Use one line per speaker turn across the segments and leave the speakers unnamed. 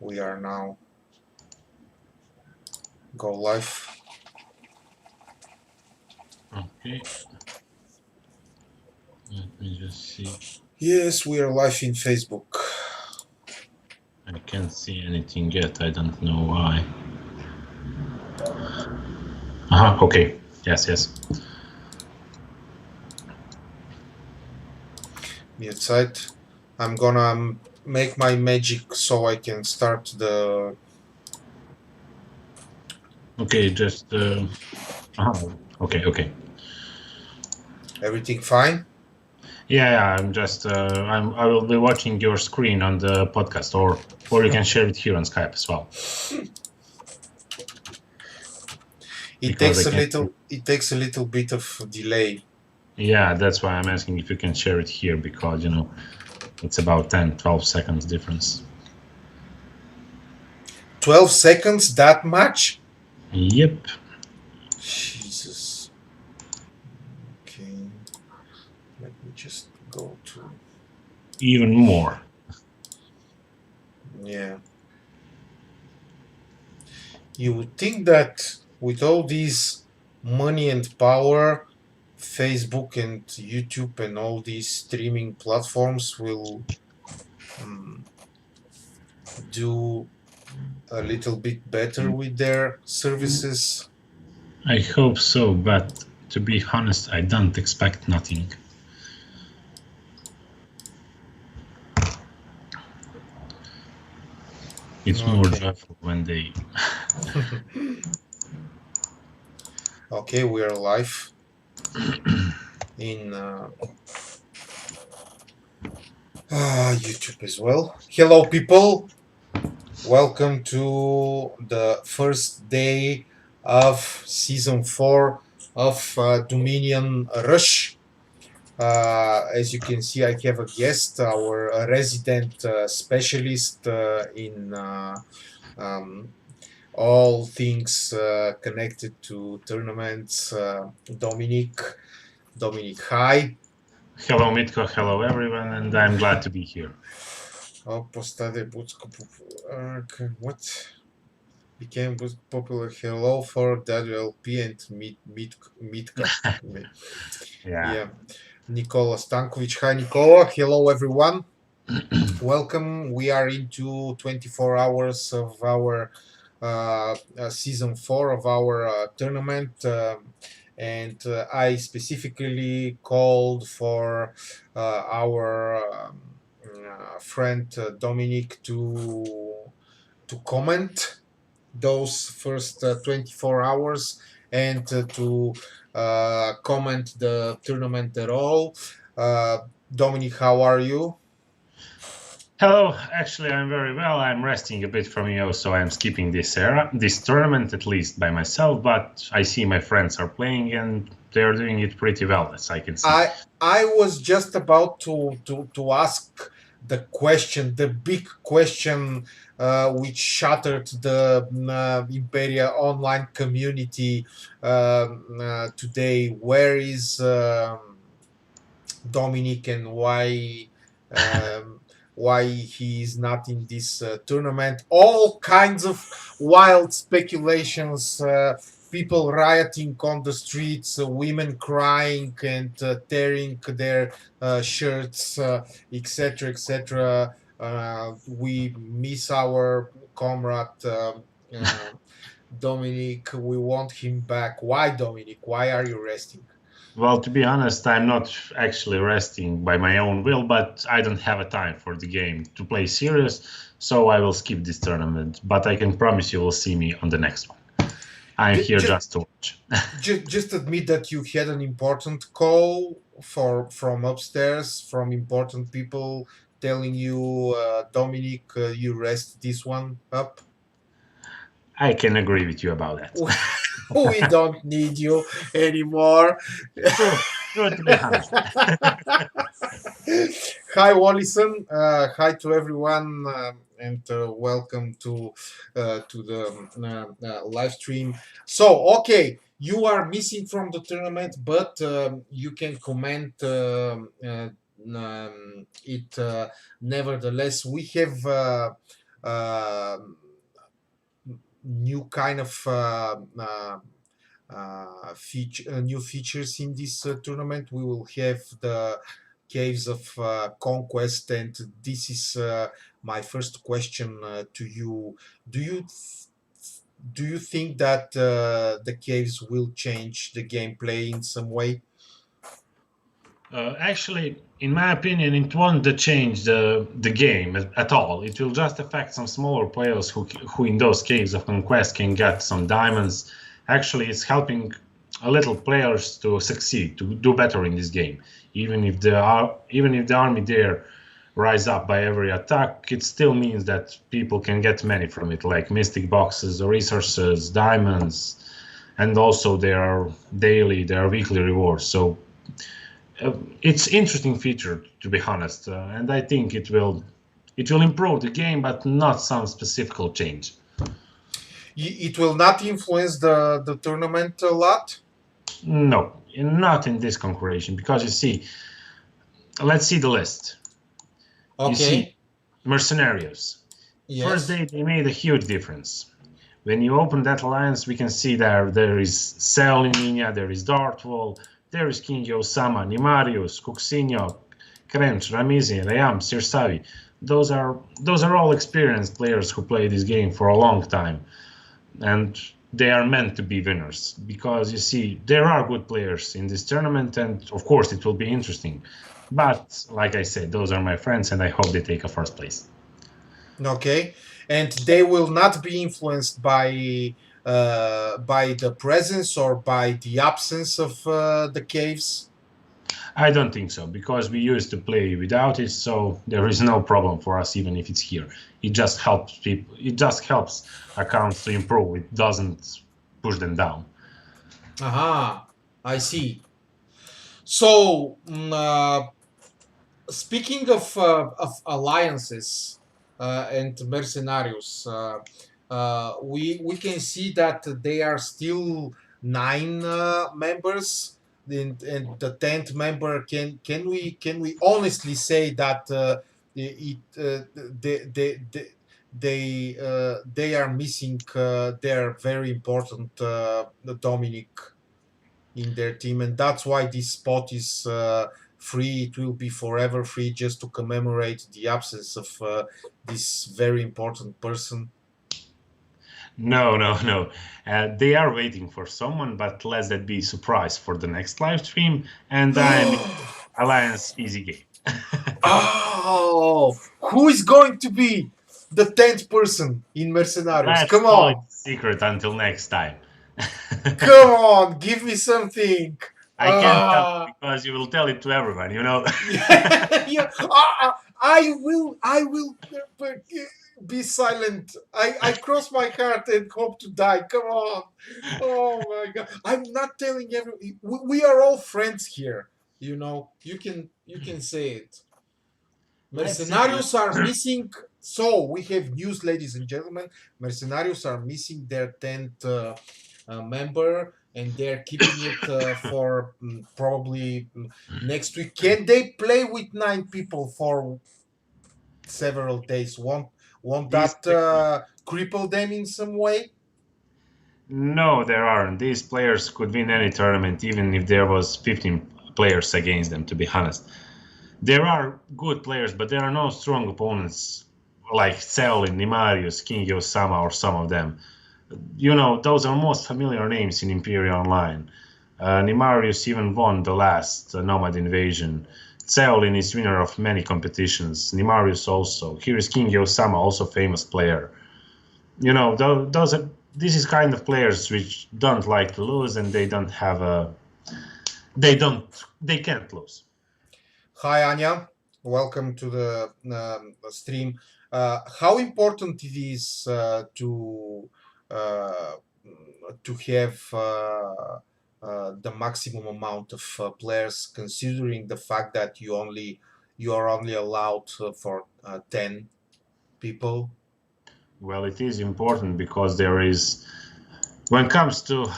We are now go live.
Okay. Let me just see.
Yes, we are live in Facebook.
I can't see anything yet. I don't know why. Okay. Yes.
Mute site. I'm gonna make my magic so I can start the.
Okay, just. Okay.
Everything fine?
Yeah. I'm just. I will be watching your screen on the podcast, or you can share it here on Skype as well,
It
because I
takes a
can.
little. It takes a little bit of delay.
Yeah, that's why I'm asking if you can share it here, because it's about 10, 12 seconds difference.
12 seconds. That much?
Yep.
Jesus. Okay. Let me just go to.
Even more.
Yeah. You would think that with all these money and power, Facebook and YouTube and all these streaming platforms will um, do a little bit better with their services.
I hope so, but to be honest, I don't expect nothing. It's more
Okay.
joyful when they.
Okay, we are live in YouTube as well. Hello, people. Welcome to the first day of season 4 of Dominion Rush. As you can see, I have a guest, our resident specialist in um, all things connected to tournaments, Dominic. Dominic, hi.
Hello, Mitko. Hello, everyone, and I'm glad to be here.
What became popular? Hello for WLP and Mitka.
Yeah.
Yeah, Nikola Stankovic. Hi, Nikola. Hello, everyone. Welcome. We are into 24 hours of our season 4 of our tournament. And I specifically called for our friend Dominic to comment those first 24 hours and to comment the tournament at all. Dominic, how are you?
Hello. Actually, I'm very well. I'm resting a bit from you, so I'm skipping this tournament at least by myself. But I see my friends are playing, and they're doing it pretty well, as I can see.
I was just about to ask the question, the big question, which shattered the Imperia online community today. Where is Dominic, and why he is not in this tournament? All kinds of wild speculations. People rioting on the streets, women crying and tearing their shirts, etc., etc. We miss our comrade Dominic. We want him back. Why, Dominic? Why are you resting?
Well, to be honest, I'm not actually resting by my own will, but I don't have a time for the game to play serious, so I will skip this tournament. But I can promise you will see me on the next one. I'm here
Just
just to watch.
just admit that you had an important call from upstairs from important people telling you, Dominic, you rest this one up.
I can agree with you about that.
We don't need you anymore.
True, true to be honest.
Hi, Wallison. Hi to everyone, and welcome to the live stream. So, okay, you are missing from the tournament, but you can comment it nevertheless. We have um new kind of new features in this tournament. We will have the caves of conquest, and this is my first question to you. Do you do you think that the caves will change the gameplay in some way?
Actually, in my opinion, it won't change the game at all. It will just affect some smaller players who in those caves of conquest can get some diamonds. Actually, it's helping a little players to succeed, to do better in this game. Even if the army there rise up by every attack, it still means that people can get many from it, like mystic boxes, resources, diamonds, and also their weekly rewards. So it's interesting feature, to be honest, and I think it will improve the game, but not some specific change.
It will not influence the tournament a lot.
No, not in this concurration, because you see, let's see the list. You see,
Okay.
Mercenaries. First
Yes.
day they made a huge difference. When you open that alliance, we can see there is Cell in India, there is Dartwall, there is King Osama, Nimarius, Cuxinho, Krench, Ramizi, Rayam, Sirsavi. Those are all experienced players who play this game for a long time, and they are meant to be winners, because you see there are good players in this tournament, and of course it will be interesting. But like I said, those are my friends, and I hope they take a first place.
Okay, and they will not be influenced by the presence or by the absence of the caves.
I don't think so, because we used to play without it, so there is no problem for us even if it's here. It just helps people. It just helps accounts to improve. It doesn't push them down.
Aha, I see. So, speaking of alliances and mercenaries, we can see that they are still nine members, and the tenth member can we honestly say that it they are missing their very important Dominic in their team, and that's why this spot is free. It will be forever free, just to commemorate the absence of this very important person.
No, no, no. They are waiting for someone, but let that be surprise for the next live stream. And I'm in Alliance Easy Game.
Oh, who is going to be the tenth person in Mercenaries?
Let's
Come
call it
on,
secret until next time.
come on, give me something.
I can't tell
Ah.
because you will tell it to everyone, you know.
Yeah, I will be silent. I cross my heart and hope to die. Come on. Oh my god. I'm not telling we are all friends here. You can say it.
Let's see.
Mercenarios are missing. So we have news, ladies and gentlemen. Mercenarios are missing their 10th member, and they're keeping it for probably next week. Can they play with nine people for several days? Won't
These
that
players,
cripple them in some way?
no, there aren't. These players could win any tournament, even if there was 15 players against them. To be honest, there are good players, but there are no strong opponents like Cell and Nimarius, King Osama, or some of them. Those are most familiar names in Imperial Online. Nimarius even won the last Nomad invasion. Tseolin is winner of many competitions. Nimarius also. Here is King Osama, also famous player. Those are this is kind of players which don't like to lose, and they don't have a they can't lose.
Hi, Anya. Welcome to the stream. How important it is uh, to have the maximum amount of players, considering the fact that you are only allowed for 10 people.
Well, it is important because there is when it comes to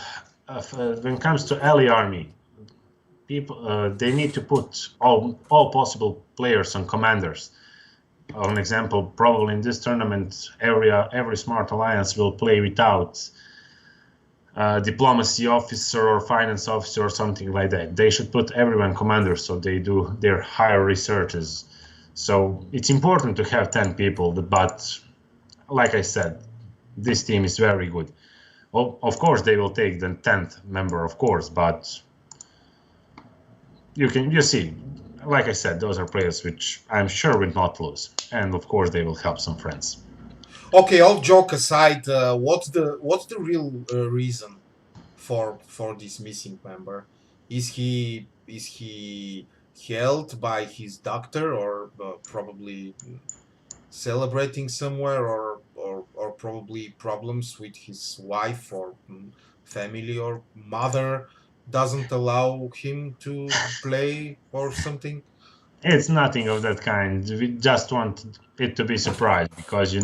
ally army, people they need to put all possible players on commanders. an example, probably in this tournament, every smart alliance will play without diplomacy officer or finance officer or something like that. They should put everyone commander so they do their higher researches. So it's important to have 10 people, but like I said, this team is very good. Of course, they will take the 10th member, of course, but you see, like I said, those are players which I'm sure will not lose, and of course they will help some friends.
Okay, all joke aside, what's the real reason for this missing member? Is he held by his doctor, or probably celebrating somewhere, or probably problems with his wife, or family, or mother doesn't allow him to play or something?
It's nothing of that kind. We just want it to be surprised because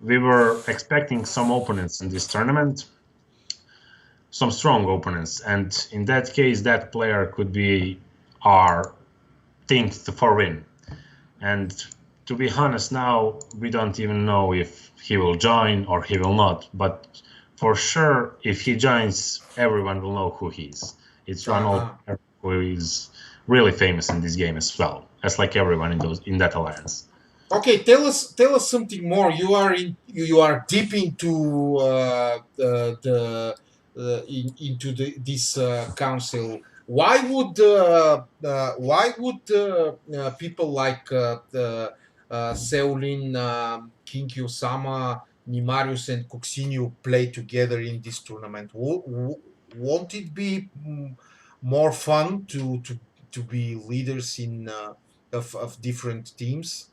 we were expecting some opponents in this tournament, some strong opponents, and in that case, that player could be our thing for win. And to be honest, now we don't even know if he will join or he will not. But for sure, if he joins, everyone will know who he is. It's one old
Uh-huh.
player who is really famous in this game as well, as like everyone in that alliance.
Okay, tell us something more. You are deep into this council. Why would people like Seulin, King Yosama, Nimarius, and Coxinho play together in this tournament? Won't it be more fun to be leaders of different teams?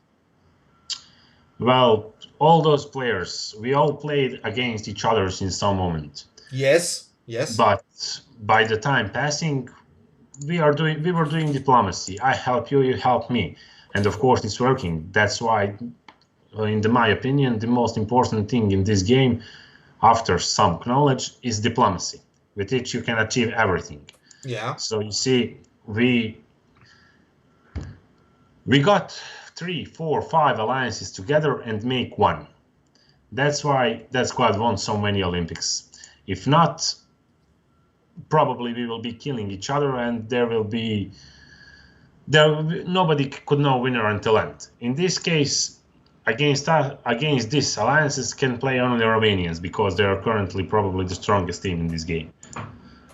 Well, all those players, we all played against each other in some moment.
Yes, yes.
But by the time passing, we were doing diplomacy. I help you, you help me, and of course it's working. That's why, my opinion, the most important thing in this game, after some knowledge, is diplomacy. With it, you can achieve everything.
Yeah.
So you see, we got 3, 4, 5 alliances together and make one. That's why that squad won so many Olympics. If not, probably we will be killing each other, and nobody could know winner until end. In this case, against this, alliances can play only Romanians because they are currently probably the strongest team in this game,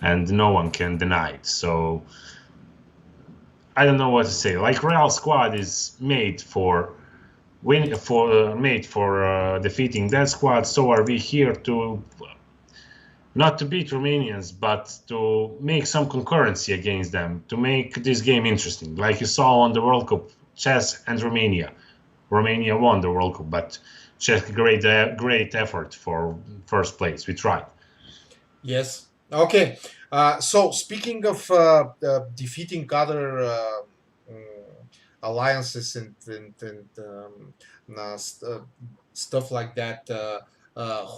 and no one can deny it. So I don't know what to say. Like Real squad is made for defeating that squad. So are we here to not to beat Romanians, but to make some concurrency against them, to make this game interesting. Like you saw on the World Cup, Czech and Romania. Romania won the World Cup, but Czech great effort for first place. We tried.
Yes. Okay. So speaking of defeating other alliances and stuff like that,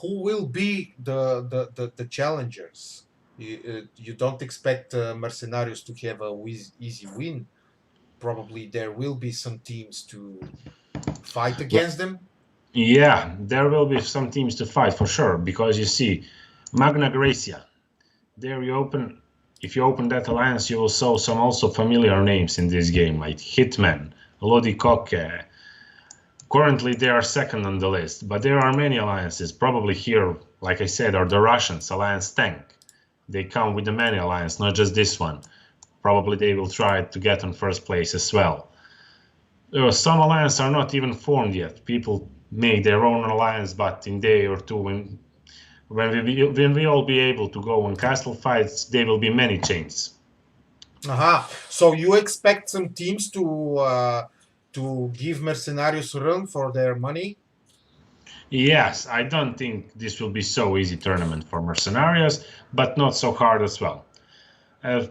who will be the challengers? You don't expect Mercenaries to have a easy win. Probably there will be some teams to fight against them.
Yeah, there will be some teams to fight for sure because you see, Magna Graecia. There you open. If you open that alliance, you will saw some also familiar names in this game, like Hitman, Lodi Koke. Currently, they are second on the list, but there are many alliances. Probably here, like I said, are the Russians, Alliance Tank. They come with the many alliance, not just this one. Probably they will try to get on first place as well. Some alliances are not even formed yet. People make their own alliance, but in day or two, when we all be able to go on castle fights, there will be many changes.
Aha. So you expect some teams to give Mercenarios a run for their money?
Yes, I don't think this will be so easy tournament for Mercenarios, but not so hard as well. Uh,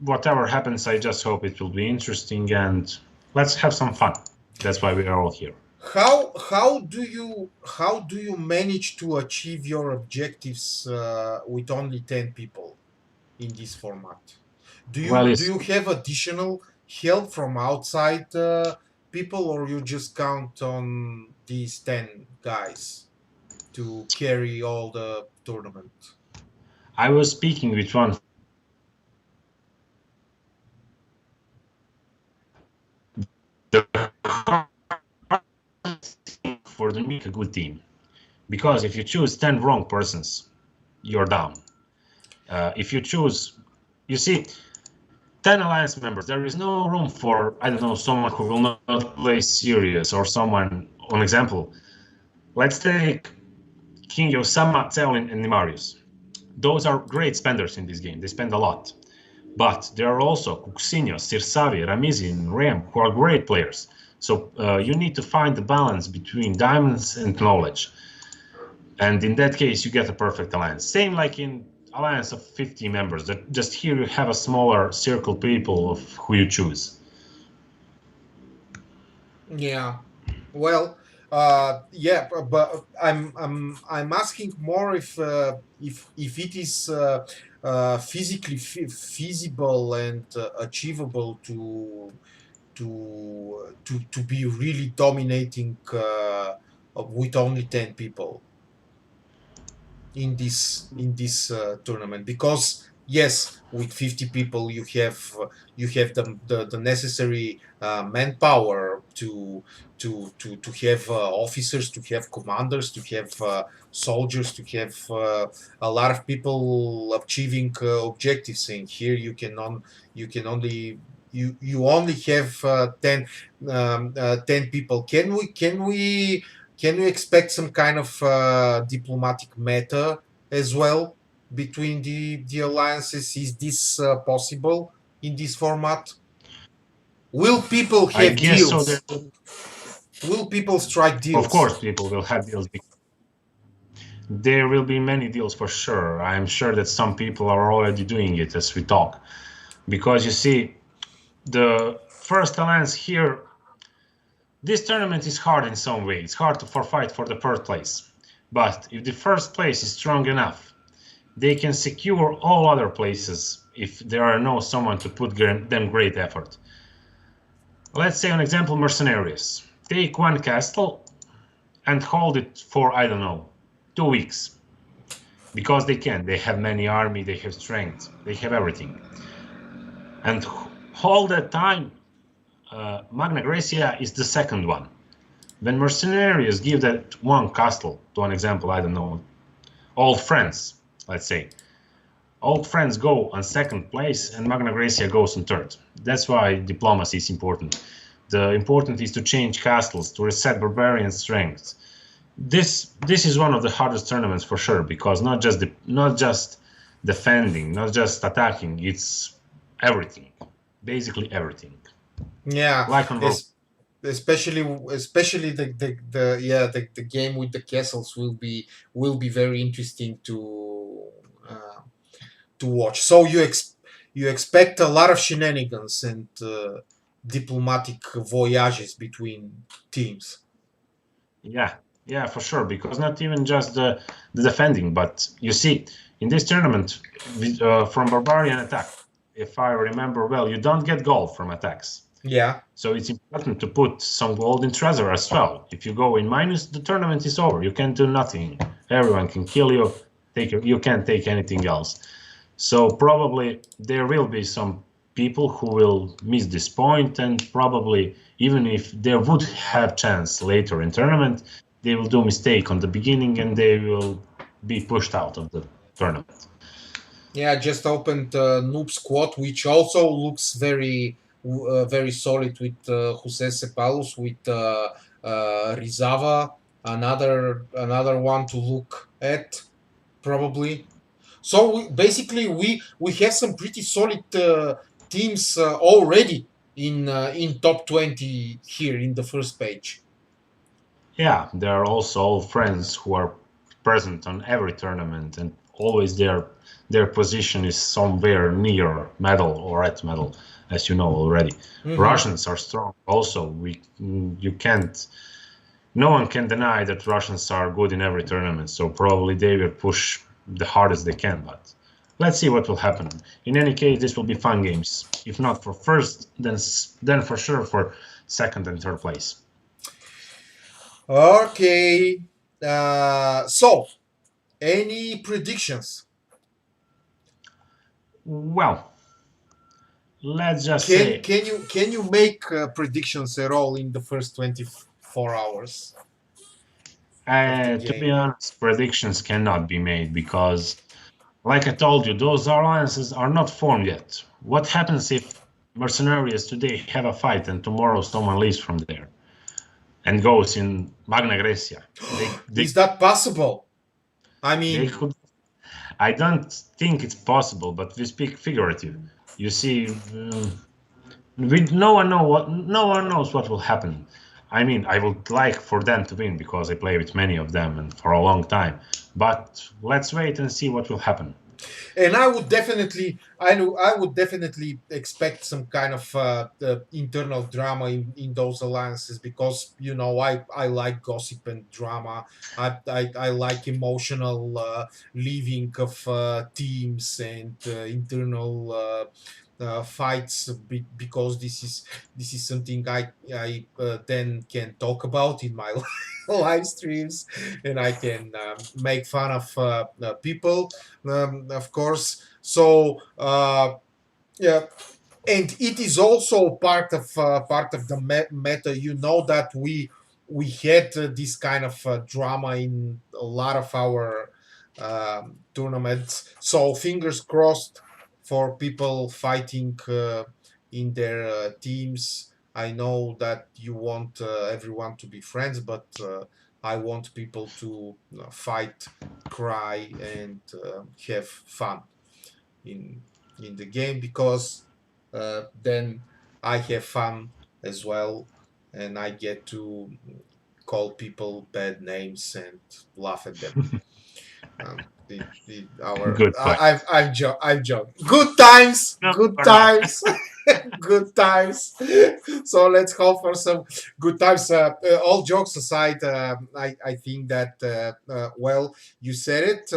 Whatever happens, I just hope it will be interesting and let's have some fun. That's why we are all here.
How do you manage to achieve your objectives with only 10 people in this format? Do
Well,
you do
it's
you have additional help from outside people, or you just count on these 10 guys to carry all the tournament?
I was speaking with one friend about it, and he told me the hardest thing for the make a good team, because if you choose 10 wrong persons, you're down. If you choose, you see, 10 alliance members, there is no room for, I don't know, someone who will not play serious, or someone, on example, let's take King Osama, Tselin, and Nimarius. Those are great spenders in this game. They spend a lot. But there are also Kuxinio, Sirsavi, Ramizi, and Ram, who are great players. So you need to find the balance between diamonds and knowledge. And in that case, you get a perfect alliance. Same like in alliance of 50 members. That just here you have a smaller circle people of who you choose.
Yeah. Well, yeah, but I'm asking more if it is physically feasible and achievable to be really dominating with only 10 people in this tournament, because yes, with 50 people you have the necessary manpower to have officers, to have commanders, to have soldiers, to have a lot of people achieving objectives, and here you can only you only have 10 people. Can we expect some kind of diplomatic meta as well between the alliances? Is this possible in this format? Will people
I
have
guess so.
deals? Will people strike
Of
deals?
course, people will have deals. There will be many deals for sure. I am sure that some people are already doing it as we talk. Because you see, the first alliance here, this tournament is hard in some way. It's hard to fight for the third place. But if the first place is strong enough, they can secure all other places if there are no someone to put them great effort. Let's say, an example, Mercenaries. Take one castle and hold it for, I don't know, 2 weeks. Because they can. They have many army, they have strength, they have everything. And all that time, Magna Graecia is the second one. When Mercenaries give that one castle, to an example, I don't know, old friends, let's say, old friends go on second place and Magna Graecia goes on third. That's why diplomacy is important. The important is to change castles, to reset barbarian strength. This is one of the hardest tournaments for sure, because not just defending, not just attacking, it's everything, basically everything.
Yeah,
Like on World.
es- especially the game with the castles will be very interesting uh, to watch. So you expect a lot of shenanigans and diplomatic voyages between teams.
Yeah, yeah, for sure. Because not even just the defending, but you see, in this tournament, from barbarian attack, if I remember well, you don't get gold from attacks.
Yeah,
So it's important to put some gold in treasure as well. If you go in minus, the tournament is over. You can't do nothing. Everyone can kill you. You can't take anything else. So probably there will be some people who will miss this point, and probably even if they would have chance later in tournament, they will do mistake on the beginning and they will be pushed out of the tournament.
yeah. I just opened Noob Squad, which also looks very solid with Jose Cepalus, with Rizava, another one to look at probably. So basically, we have some pretty solid teams already in top 20 here in the first page.
Yeah, there are also old friends who are present on every tournament, and always their position is somewhere near medal or at medal, as you know already.
Hmm.
Russians are strong also. You can't, no one can deny that Russians are good in every tournament, so probably they will push the hardest they can, but let's see what will happen. In any case, this will be fun games. If not for first, then for sure for second and third place.
Okay. So, any predictions?
Well, let's just
Can
say,
can you can you make predictions at all in the first 24 hours of the
to be
game?
honest, predictions cannot be made because, like I told you, those alliances are not formed yet. What happens if Mercenaries today have a fight and tomorrow someone leaves from there and goes in Magna Graecia?
Is that possible? I
They
mean,
could. I don't think it's possible, but we speak figurative. You see, no one knows what will happen. I mean, I would like for them to win because I play with many of them and for a long time. But let's wait and see what will happen.
and I would definitely expect some kind of internal drama in those alliances because I like gossip and drama. I like emotional leaving of teams and internal fights because this is something I then can talk about in my live streams, and I can make fun of people, of course. So yeah, and it is also part of the meta. You know that we had this kind of drama in a lot of our tournaments. So fingers crossed for people fighting in their teams. I know that you want everyone to be friends, but I want people to fight, cry, and have fun in in the game because then I have fun as well, and I get to call people bad names and laugh at them.
Good point.
I've joked. Good times,
No,
good
or not.
times, good times. So let's hope for some good times. All jokes aside, I think that well, you said it.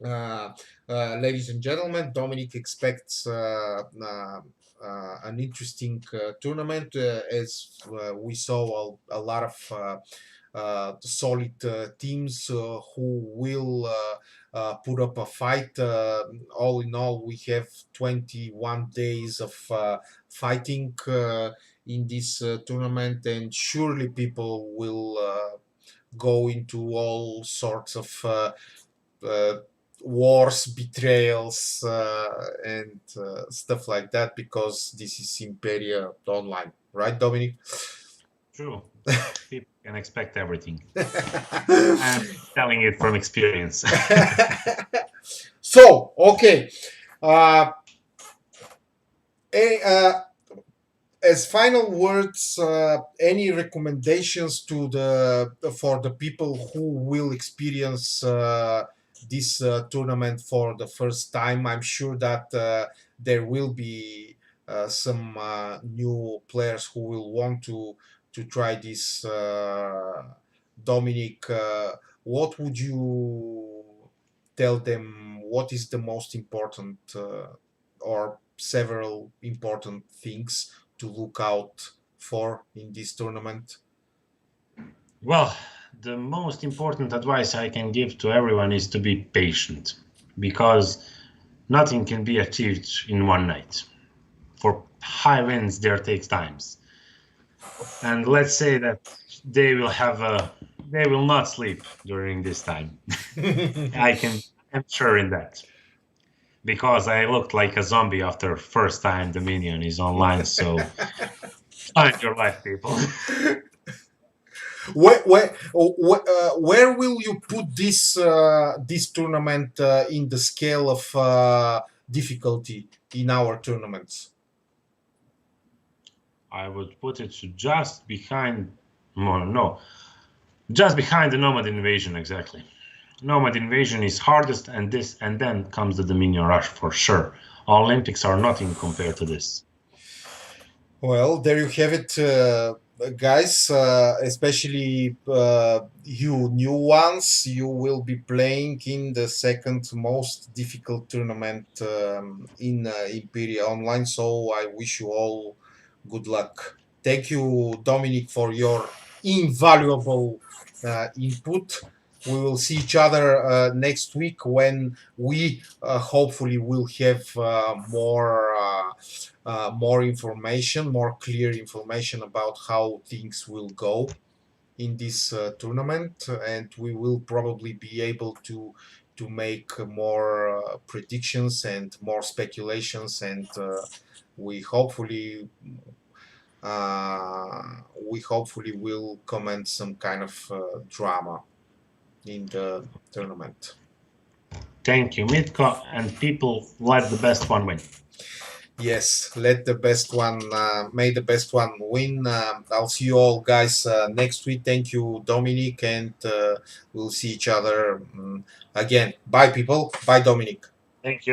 Uh, Ladies and gentlemen, Dominic expects an interesting tournament as we saw a lot of solid teams who will put up a fight. All in all, we have 21 days of fighting in this tournament, and surely people will go into all sorts of uh, wars, betrayals, and stuff like that because this is Imperia Online, right, Dominic?
True. People can expect everything. I'm telling it from experience.
So, okay. Uh, a- uh, as final words, any recommendations to the for the people who will experience this tournament for the first time? I'm sure that there will be some new players who will want to try this. Dominic, what would you tell them? What is the most important or several important things to look out for in this tournament?
Well, the most important advice I can give to everyone is to be patient because nothing can be achieved in one night. For high wins, there takes times. And let's say that they will have a they will not sleep during this time. I'm sure in that because I looked like a zombie after first time Dominion is online. So find your life, people.
Where will you put this tournament in the scale of difficulty in our tournaments?
I would put it just behind. No, just behind the Nomad Invasion, exactly. Nomad Invasion is hardest, and then comes the Dominion Rush for sure. Olympics are nothing compared to this.
Well, there you have it, guys. Especially you new ones, you will be playing in the second most difficult tournament in Imperia Online. So I wish you all good luck. Thank you, Dominic, for your invaluable input. We will see each other next week when we hopefully will have more information, more clear information about how things will go in this tournament, and we will probably be able to make more predictions and more speculations, and we hopefully we hopefully will comment some kind of drama in the tournament.
Thank you, Mitko, and people let the best one win.
Yes, let the best one, may the best one win. I'll see you all guys next week. Thank you, Dominic, and we'll see each other again. Bye, people. Bye, Dominic.
Thank you.